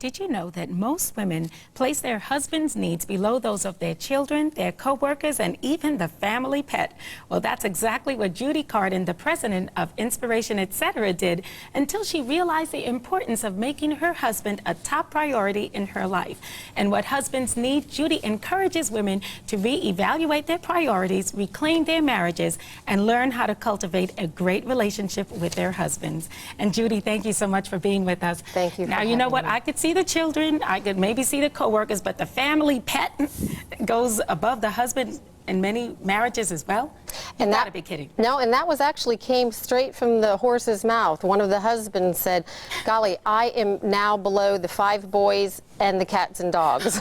Did you know that most women place their husband's needs below those of their children, their co-workers, and even the family pet? Well, that's exactly what Judy Carden, the president of Inspiration, Etc., did until she realized the importance of making her husband a top priority in her life. And what husbands need, Judy encourages women to reevaluate their priorities, reclaim their marriages, and learn how to cultivate a great relationship with their husbands. And Judy, thank you so much for being with us. Thank you. Now, you know what? I could see the children, I could maybe see the co-workers, but the family pet goes above the husband in many marriages as well? You gotta be kidding. No, and that was actually came straight from the horse's mouth. One of the husbands said, golly, I am now below the 5 boys and the cats and dogs.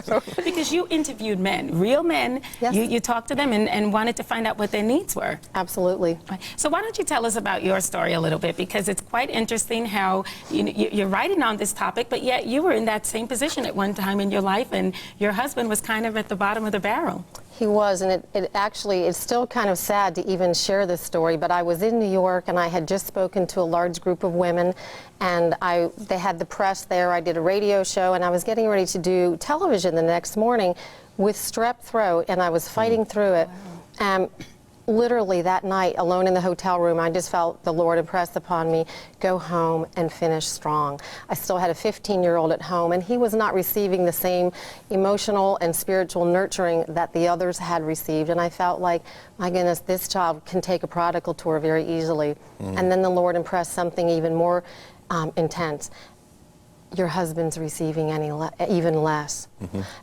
So. Because you interviewed men, real men. Yes. You talked to them and wanted to find out what their needs were. Absolutely. So why don't you tell us about your story a little bit, because it's quite interesting how you're writing on this topic, but yet you were in that same position at one time in your life, and your husband was kind of at the bottom of the barrel. He was, and it actually, it's still kind of sad to even share this story, but I was in New York and I had just spoken to a large group of women, and they had the press there. I did a radio show and I was getting ready to do television the next morning with strep throat, and I was fighting through it. Wow. Literally that night, alone in the hotel room, I just felt the Lord impress upon me, go home and finish strong. I still had a 15-year-old at home, and he was not receiving the same emotional and spiritual nurturing that the others had received, and I felt like, my goodness, this child can take a prodigal tour very easily. And then the Lord impressed something even more intense. Your husband's receiving even less.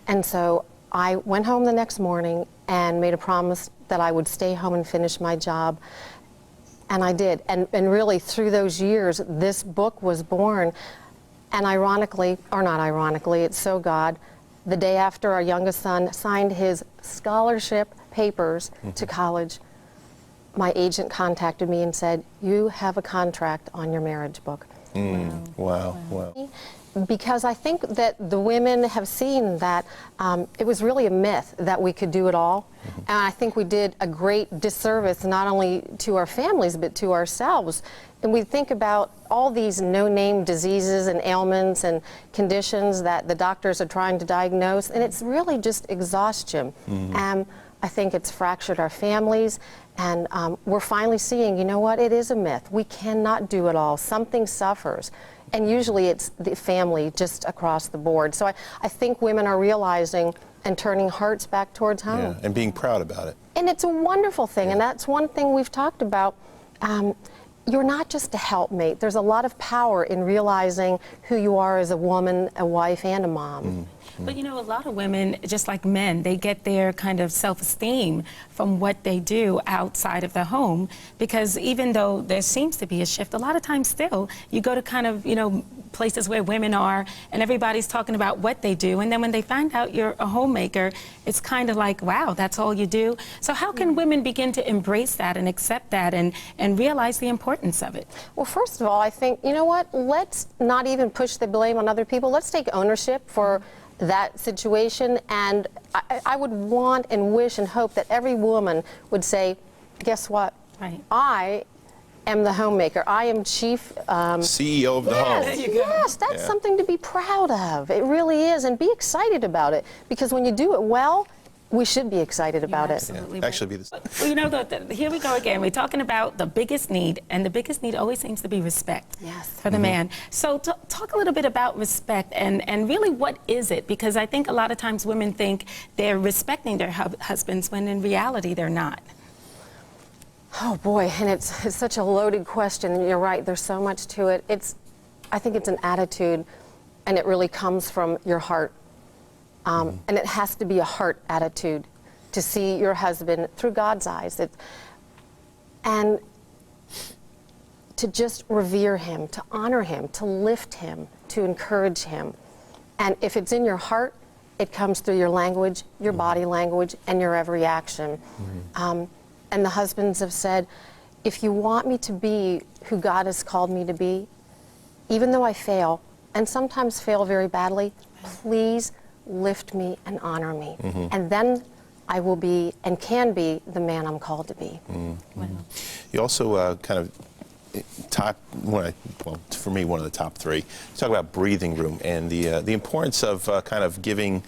And so I went home the next morning and made a promise that I would stay home and finish my job, and I did. And really, through those years, this book was born. And ironically, or not ironically, it's so God, the day after our youngest son signed his scholarship papers to college, my agent contacted me and said, you have a contract on your marriage book. Wow. Because I think that the women have seen that it was really a myth that we could do it all. And I think we did a great disservice not only to our families but to ourselves. And we think about all these no-name diseases and ailments and conditions that the doctors are trying to diagnose, and it's really just exhaustion. And I think it's fractured our families, and we're finally seeing, you know what, it is a myth. We cannot do it all. Something suffers. And usually it's the family just across the board. So I think women are realizing and turning hearts back towards home. Yeah, and being proud about it. And it's a wonderful thing, and that's one thing we've talked about. You're not just a helpmate. There's a lot of power in realizing who you are as a woman, a wife, and a mom. But you know, a lot of women, just like men, they get their kind of self-esteem from what they do outside of the home, because even though there seems to be a shift, a lot of times still, you go to kind of, you know, places where women are and everybody's talking about what they do, and then when they find out you're a homemaker, it's kind of like, wow, that's all you do. So how can women begin to embrace that and accept that and realize the importance of it? Well, first of all, I think, you know what, let's not even push the blame on other people. Let's take ownership for that situation, and I would want and wish and hope that every woman would say, guess what? Right. I am the homemaker. I am chief CEO of the home. There you go. Yes, that's something to be proud of. It really is, and be excited about it, because when you do it well, we should be excited about it. Absolutely. Actually, be this. Well, you know, here we go again. We're talking about the biggest need, and the biggest need always seems to be respect for the man. So talk a little bit about respect, and really what is it? Because I think a lot of times women think they're respecting their husbands when in reality they're not. Oh boy, and it's such a loaded question. You're right, there's so much to it. I think it's an attitude, and it really comes from your heart. And it has to be a heart attitude to see your husband through God's eyes. And to just revere him, to honor him, to lift him, to encourage him. And if it's in your heart, it comes through your language, your body language, and your every action. And the husbands have said, if you want me to be who God has called me to be, even though I fail, and sometimes fail very badly, please lift me and honor me. And then I will be and can be the man I'm called to be. You also kind of well, for me, one of the top three. Talk about breathing room and the importance of kind of giving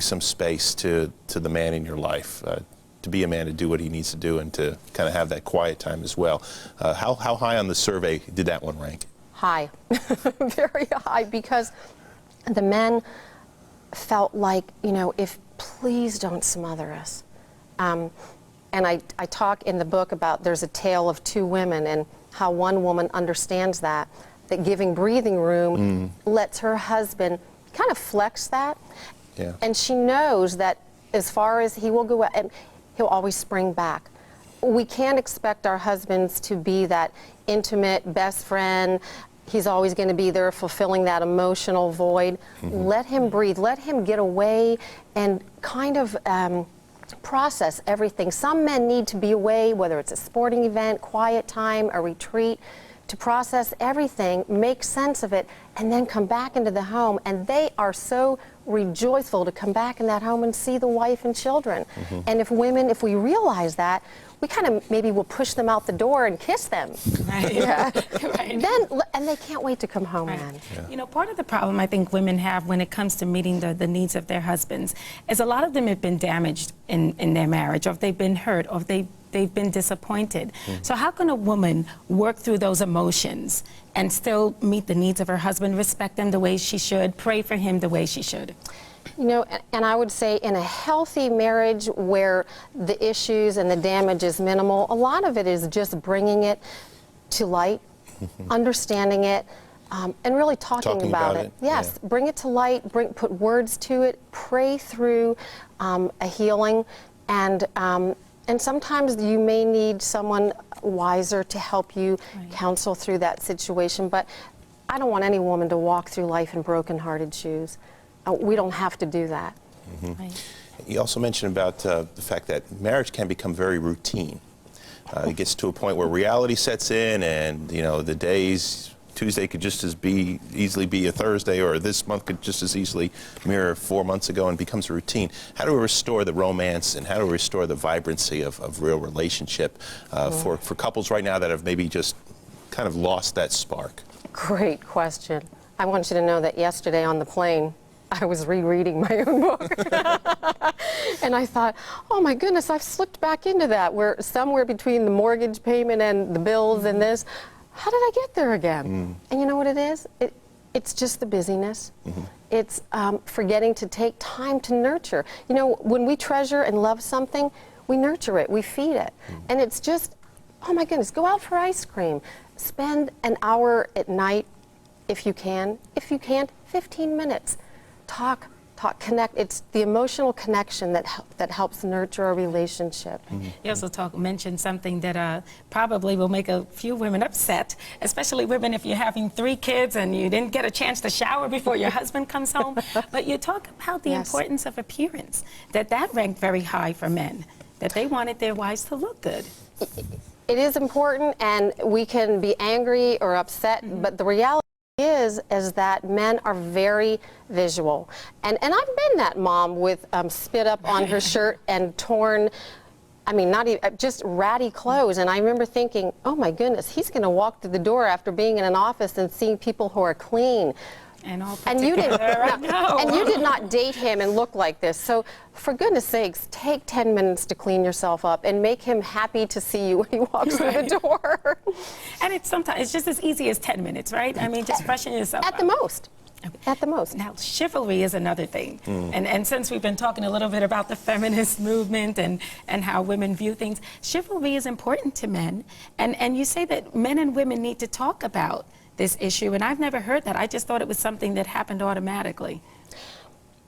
some space to the man in your life, to be a man, to do what he needs to do, and to kind of have that quiet time as well. How high on the survey did that one rank? High, very high, because the men felt like, you know, if please don't smother us. And I talk in the book about there's a tale of two women and how one woman understands that giving breathing room lets her husband kind of flex that. Yeah. And she knows that as far as he will go, and he'll always spring back. We can't expect our husbands to be that intimate best friend. He's always going to be there fulfilling that emotional void. Let him breathe. Let him get away and kind of process everything. Some men need to be away, whether it's a sporting event, quiet time, a retreat, to process everything, make sense of it, and then come back into the home. And they are so rejoiceful to come back in that home and see the wife and children. And if we realize that, we kind of maybe will push them out the door and kiss them. Right. Yeah. Right. And they can't wait to come home then. Yeah. You know, part of the problem I think women have when it comes to meeting the needs of their husbands is a lot of them have been damaged in their marriage, or if they've been hurt, or if they've been disappointed. So how can a woman work through those emotions and still meet the needs of her husband, respect him the way she should, pray for him the way she should? You know, and I would say in a healthy marriage where the issues and the damage is minimal, a lot of it is just bringing it to light, understanding it, and really talking about it. Yes, yeah. Bring it to light, put words to it, pray through a healing, and sometimes you may need someone wiser to help you counsel through that situation, but I don't want any woman to walk through life in broken-hearted shoes. We don't have to do that. Right. You also mentioned about the fact that marriage can become very routine. It gets to a point where reality sets in, and you know, the days, Tuesday could just as easily be a Thursday, or this month could just as easily mirror 4 months ago, and becomes a routine. How do we restore the romance, and how do we restore the vibrancy of real relationship for couples right now that have maybe just kind of lost that spark? Great question. I want you to know that yesterday on the plane, I was rereading my own book. And I thought, oh my goodness, I've slipped back into that, where somewhere between the mortgage payment and the bills and this, how did I get there again? And you know what it is? It's just the busyness. It's forgetting to take time to nurture. You know, when we treasure and love something, we nurture it, we feed it. And it's just, oh my goodness, go out for ice cream. Spend an hour at night if you can. If you can't, 15 minutes. Talk, connect. It's the emotional connection that helps nurture a relationship. You also mentioned something that probably will make a few women upset, especially women if you're having 3 kids and you didn't get a chance to shower before your husband comes home. But you talk about the importance of appearance, that ranked very high for men, that they wanted their wives to look good. It is important, and we can be angry or upset, but the reality is that men are very visual, and I've been that mom with spit up on her shirt and torn, I mean, not even, just ratty clothes. And I remember thinking, oh my goodness, he's going to walk through the door after being in an office and seeing people who are clean. And you did not date him and look like this. So for goodness sakes, take 10 minutes to clean yourself up and make him happy to see you when he walks through the door. And it's just as easy as 10 minutes, right? I mean, just freshen yourself up. At the most. At the most. Now, chivalry is another thing. And since we've been talking a little bit about the feminist movement and how women view things, chivalry is important to men. And you say that men and women need to talk about this issue, and I've never heard that. I just thought it was something that happened automatically.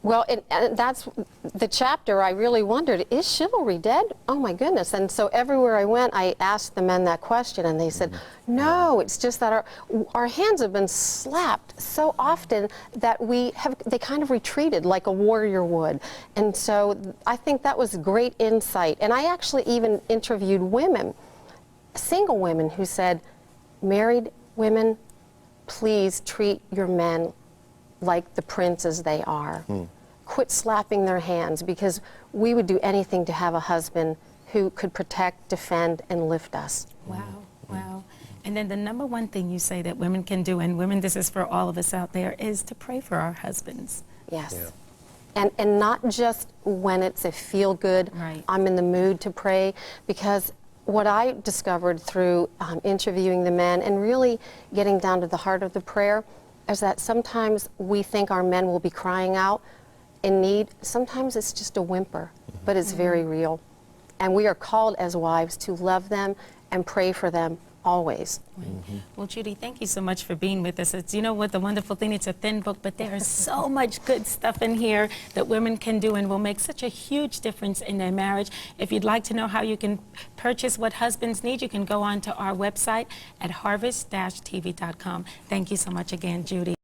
Well, and that's the chapter. I really wondered, is chivalry dead? Oh my goodness. And so everywhere I went, I asked the men that question, and they said, no, it's just that our hands have been slapped so often that they kind of retreated like a warrior would. And so I think that was great insight. And I actually even interviewed women, single women, who said, married women, please treat your men like the princes they are. Quit slapping their hands, because we would do anything to have a husband who could protect, defend, and lift us. Wow, wow. And then the number one thing you say that women can do, and women, this is for all of us out there, is to pray for our husbands. Yes. Yeah. And not just when it's a feel-good, Right. I'm in the mood to pray, because what I discovered through interviewing the men and really getting down to the heart of the prayer is that sometimes we think our men will be crying out in need. Sometimes it's just a whimper, but it's very real. And we are called as wives to love them and pray for them always. Well, Judy, thank you so much for being with us. It's, you know what, the wonderful thing, it's a thin book, but there is so much good stuff in here that women can do and will make such a huge difference in their marriage. If you'd like to know how you can purchase what husbands need, you can go on to our website at harvest-tv.com. Thank you so much again, Judy.